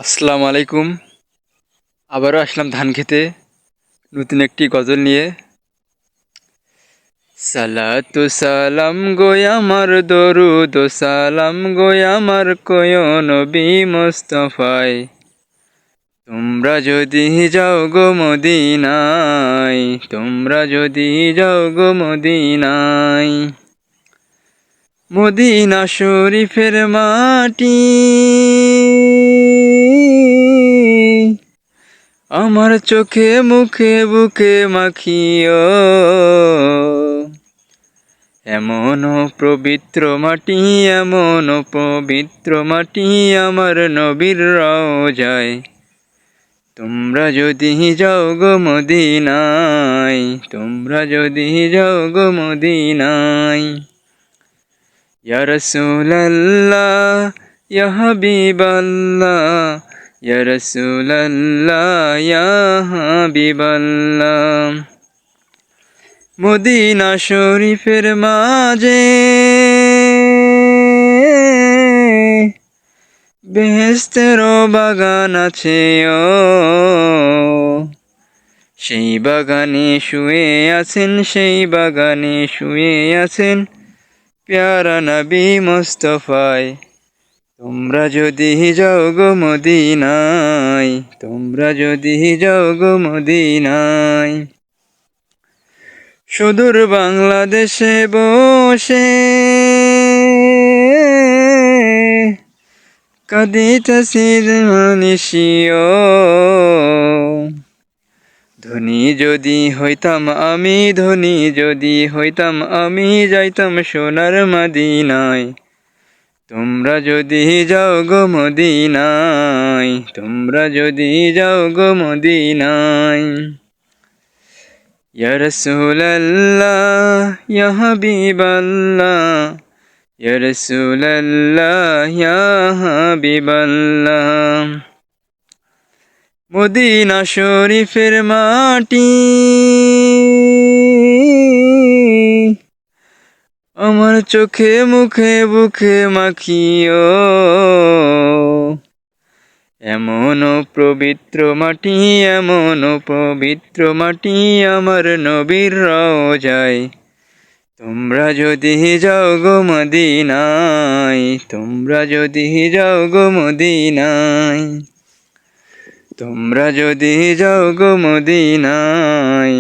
আসসালামু আলাইকুম। আবারও আসলাম ধান খেতে নতুন একটি গজল নিয়ে। সালাতু সালাম গো আমার দরুদ ও সালাম গো আমার কয় নবী মুস্তাফায়। তোমরা যদি যাও গো মদিনায়, তোমরা যদি যাও গো মদিনায়, মদিনা শরীফের মাটি আমার চোখে মুখে বুকে মাখিও। এমন পবিত্র মাটি, এমন পবিত্র মাটি আমার নবীর রওজায়। তোমরা যদি যাও গো মদিনায়, তোমরা যদি যাও গো মদিনায়। ইয়া রাসূলুল্লাহ ইয়া হাবিবাল্লাহ, ইয়া রাসূলুল্লাহ ইয়া হাবিবাল্লাহ। মদিনা শরীফের মাঝে বেহেশতের বাগান আছে সেই বাগানে শুয়ে আছেন, সেই বাগানে শুয়ে আছেন প্যারা নবী মুস্তাফায়। তোমরা যদি যাও গো মদিনায়, তোমরা যদি যাও গো মদিনায়। সুদূর বাংলাদেশে বসে কাঁদিতেছি নিশিও। ধনী যদি হইতাম আমি, ধনী যদি হইতাম আমি, যাইতাম সোনার মদিনায়। তোমরা যদি যাও গো মদিনায়, তোমরা যদি যাও গো মদিনায়। ইয়া রাসূলুল্লাহ ইয়া হাবিবাল্লাহ, ইয়া রাসূলুল্লাহ ইয়া হাবিবাল্লাহ। মদিনা শরীফের মাটি আমার চোখে মুখে বুকে মাখিও। এমন পবিত্র মাটি, এমন পবিত্র মাটি আমার নবীর রওজায়। তোমরা যদি যাও গো মদিনায়, তোমরা যদি যাও গো মদিনায়, তোমরা যদি যাও গো মদিনায়।